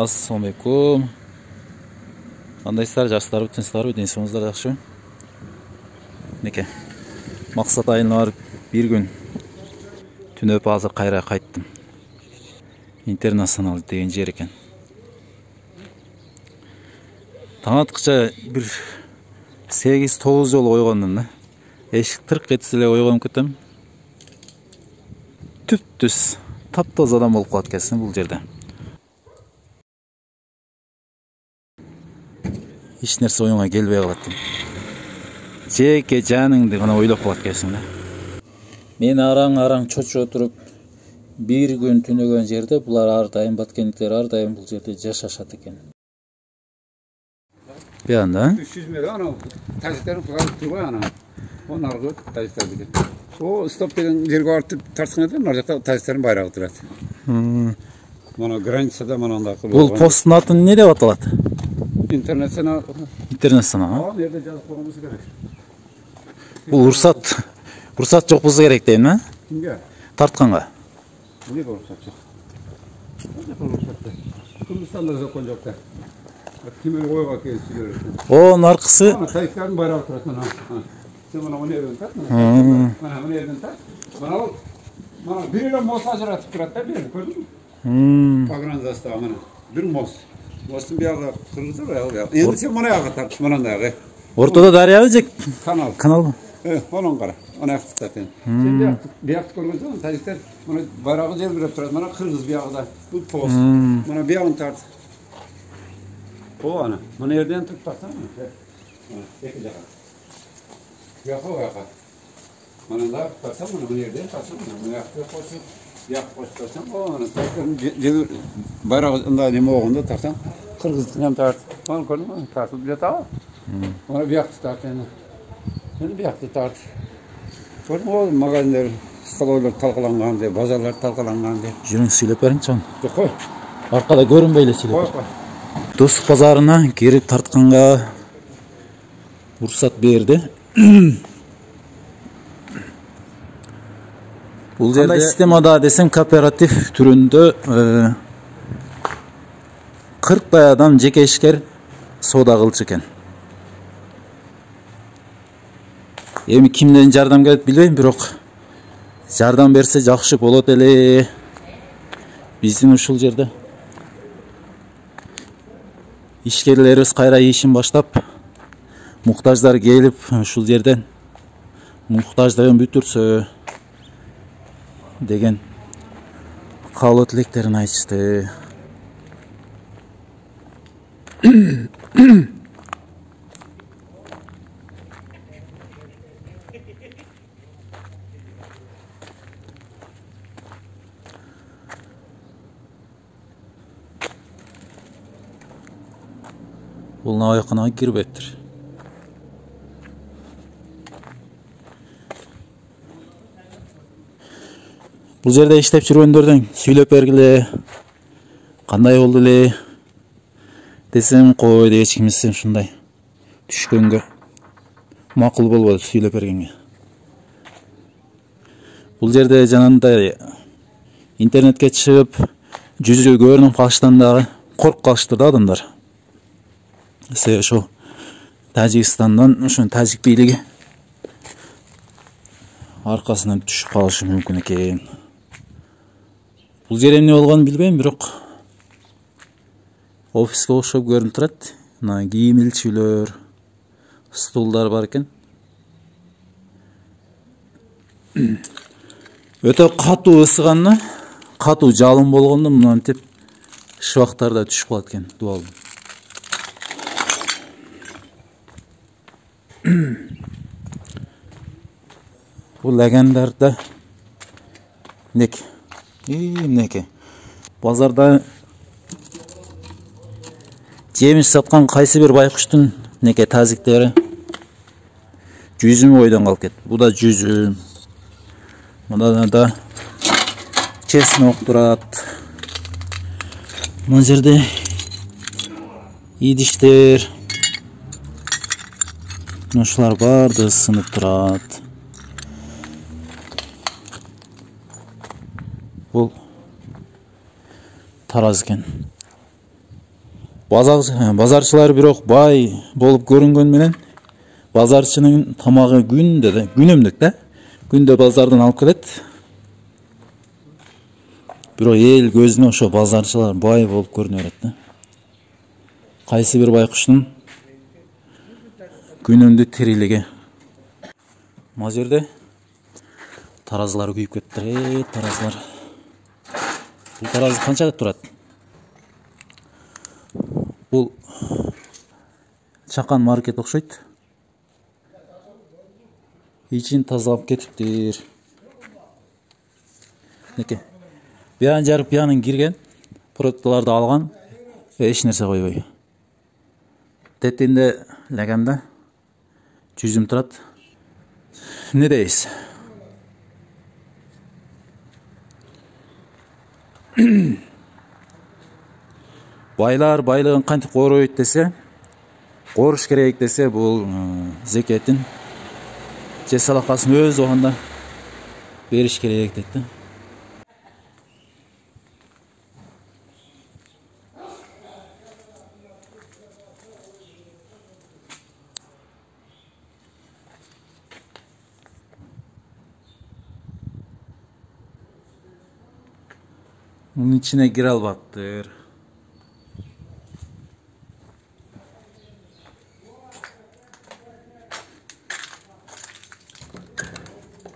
Assalamualaikum. Кандайсыздар, жаштар, бүтүнсүздарбы, денсиңиздер жакшыбы? Неке. Максат айына барып бир күн түнөп азыр кайра кайттым. Интернационал деген жер экен. Таң аткыча бир 8-9 жолу ойгондум да. Эшик тырк этсе эле ойгонуп кетем. Түп-түз таптоз адам болуп калат экенсиң бул жерде. Hiç nerse oyuna gelbey kalat. Жеке жаныңды гана ойлоп калат экенсиң да. Мен араң чочуп отуруп бир күн түнөгөн жерде булар ар дайым баткендиктер ар дайым бул жерде жашашат экен. Бияында? 300 метр ана тажиктерин кылып турбай ана. Onu argı tacikler bilir. O stop деген жерге артып тартсын экен, ар жакта тажиктердин байрагы турат. Мана границада мана анда кылып. Бул посттун аты эмне деп аталат? Интернационал. Интернационал. Ал жерде жазып койгонубуз керек. Бул уруксат жок болсо керек дейм, а? Кимге? Тартканга. Эмне уруксат жок? Кыргызстанда закон жок да. Кимге койго келип жүрөт. О, аркысы. Тажиктердин байрагы турат мана. Sen bana bunu yerden tat mı? Bana bunu yerden tat. Bana biriyle mos ajratıp durat da bir gördün mü? Pagran zastava bana. Bir mos. Mos'un bir yağı kırmızı var ya. Endi sen bana yağı tart, bana da yağı. Ortada darya mı? Kanal mı? Onun kara. Ona yağı tutaten. Sen bir yağı görmüyorsun ama tacikler bana bayrağı yer bir turat. Bana kırmızı bir yağı da. Bu pos. Bana bir yağını tart. O ana. Bana yerden tut tarsana mı? Peki yağı. Yakı. Bana da tarsam bunu yerden tarsam bunu yakı koşup yak koştursam o ana tarsam bayrağında neme oğunda tarsam Kırgızistan tart. Onu gördün mü? Tartıp bile tamam. Ona bir yaktı tart yani. Yani bir yaktı tart. Gördün mü o magazinler staloylar talkalangan diye, bazarlar talkalangan diye. Жүрүң сүйлөп бериңчи аны. Жок кой. Аркада көрүнбөй эле сүйлөп. Кой. Достук базарына кирип тартканга уруксат берди. Бул жерде системада десем кооператив түрүндө 40 адам жеке ишкер соода кылчу экен. Эми кимден жардам келет билбейм, бирок жардам берсе жакшы болот эле. Биздин ушул жерде ишкерлерибиз кайра ишин баштап, muhtaçlar gelip ушул жерден muhtaçlığın бүтүрсө деген каалоо тилектерин айтышты. Бул навайканага кирбептир. Бул жерде иштеп жүргөндөрдөн сүйлөп бергиле. Кандай болду эле десем кой эч кимиси ушундай түшкөнгө макул болбоду сүйлөп бергенге. Бул жерде жанагындай интернетке чыгып жүзү көрүнүп калыштан дагы коркуп калыштыр да адамдар. Себеби ошо Тажикстандан ошо тажик бийлиги аркасынан түшүп калышы мүмкүн экен. Бул жер эмне болгонун билбейм, бирок офиске окшоп көрүнүп турат. Мына кийим илчүлөр, стулдар бар экен. Өтө катуу ысыганына, катуу жалын болгондо мынтип шыбактар да түшүп калат экен, дубал. Бул лагандарда неке базарда жемиш саткан кайсы бир байкуштун неке тазиктери жүзүмү ойдон калып кетти. Бу да жүзүм. Мында да чеснок турат. Мына жерде идиштер. Ушулар баардыгы сынып турат. Бул тараз экен. Базарчылар бирок бай болуп көрүнгөн менен базарчынын тамагы күнөмдүк да. Күндө базардан алып келет. Бирок эл көзүнө ошо базарчылар бай болуп көрүнө берет да. Кайсы бир байкуштун күнөмдү тирилиги. Мына жерде таразылар күйүп кетти. Таразылар. Бул таразы канчага турат? Бул чакан маркет окшойт. İçin тазалап кетиптир. Неке. Биян жарып биянын кирген, продуктларды алган, эч нерсе койбой. Тетинде лаганда жүзүм турат. Не дейсиз? Байлар байлыгын кантип коройт десе, коруш керек десе, бул зекетин же салакасын өз убагында бериш керек дейт да. Bunun içine gir albattır.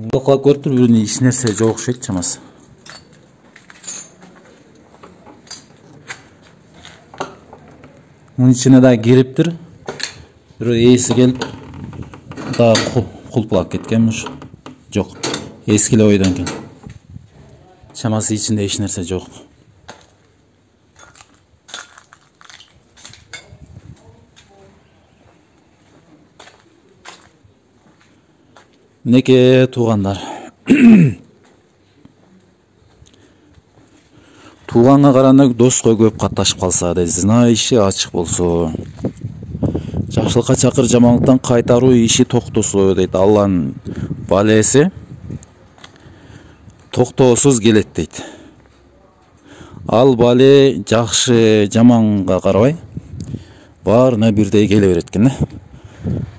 Бақылап көріп тұр, біріне еш нәрсе жоқ ұқсайды шамасы. Оның ішіне да келіп тұр. Бір есі келіп, да құлпылап кеткен мұш. Жоқ, ескілі ойдан кен. Шамасы içinde еш нәрсе жоқ. Неке туғандар. Туғанға қаранда досқа көп катташып қалса, зина иши ачык болсо. Жакшылыкка чакыр, жамандыктан кайтаруу иши токтосо дейт. Алланын балеси токтоосуз келет дейт. Ал бале жакшы жаманга карабай баарына бирдей келе берет экен.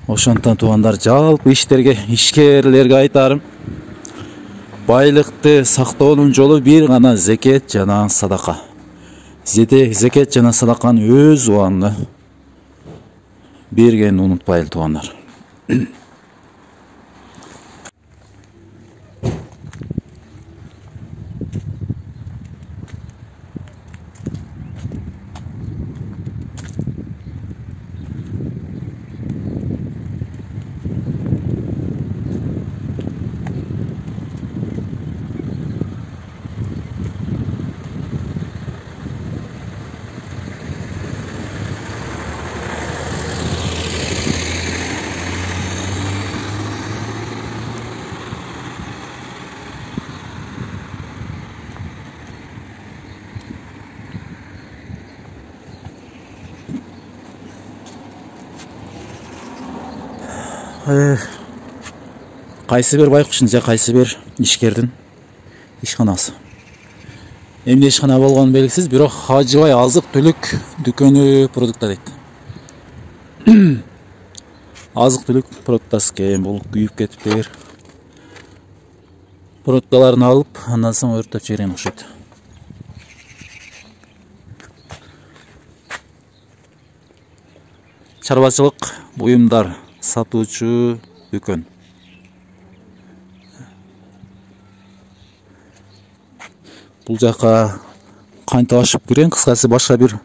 Ошондон туугандар, жалпы ишкерлерге айтарым, байлыкты сактоонун жолу бир гана зекет жана садака. Зекет жана садаканы өз убагында бергенин унутпайлы туугандар. Кайсы бир байкуштун же кайсы бир ишкердин ишканасы. Эмне ишкана болгону белгисиз, бирок Хажыбай азык түлүк дүкөнү продукта дейт. Азык түлүк продуктасы экен, бул күйүп кетиптир. Продукталарын алып, андан соң өртөп жиберген окшойт. Чарбачылык буюмдар сатуучу дүкөн. Бул жака кантип ашып кирген, кыскасы башка бир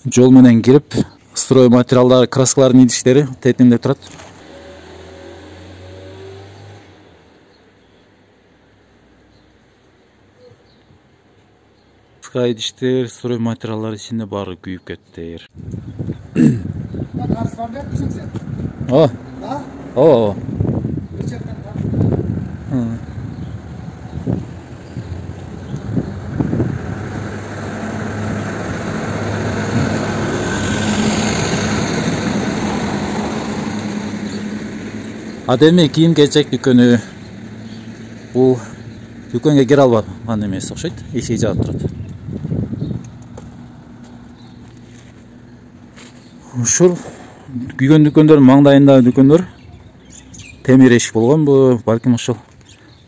жол менен кирип, строй материалдары, краскалардын идиштери тетинде турат. Краска идиштер, строй материалдары ичинде баары күйүп кетти. О. Адеме кийим кечек дүкөнү. Бул дүкөнгө кире албаган эмес окшойт. Эшиги жаап турат. Ушул күйгөн дүкөндөр маңдайындагы дүкөндөр темир эшик болгон. Бу балким ушул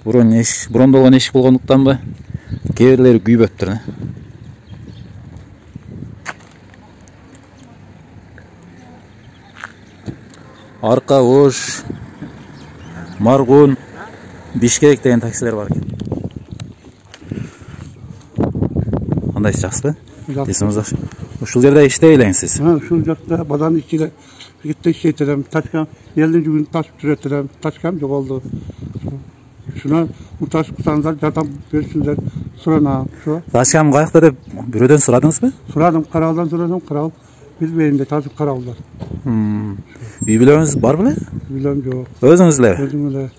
брондолгон эшик болгондуктанбы кээ бирлери күйбөптүр. Арка Ош, Маргун, Бишкек деген таксилер бар экен. Кандайсыз, жакшысызбы? Эсиңиз жакшы. Ушул жерде иштей элеңсиз. Ушул жакта базардын ичинде китте иштейт тачкам, элдин жүгүн ташып жүрөт тачкам жоголду. Шуна муташ кылсаңыздар жардам берсиңиздер суранам. Тачкам каякта деп бирөөдөн сурадыңызбы? Сурадым, карабалдан сурадым, карабал билбейм деп ташып карабалдар. Үй бүлөңүз бар беле? Билем жок. Өзүңүз эле? Өзүм эле.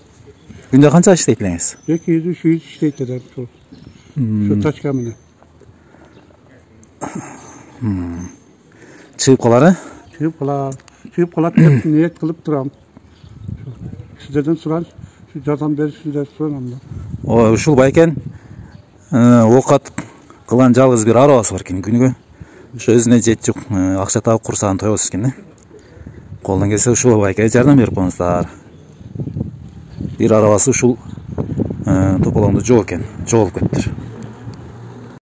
Күндө канча иштейт элеңиз? 200-300 иштейт элем ушул. Шу тачка менен. Чыгып калары? Чыгып калат деп ниет кылып турам. Сиздерден сураш, жардам беришиңиздер суранам да. Ой, ушул байкен оокат кылган жалгыз бир арабасы бар экен күнүгө. Ошо өзүнө жетчү акча таап курсагын тоебуз экен да. Колдон келсе ушул байке жардам берип коюңуздар. Бир арабасы ушул тополоңду жоо экен, жоолуп кетиптир.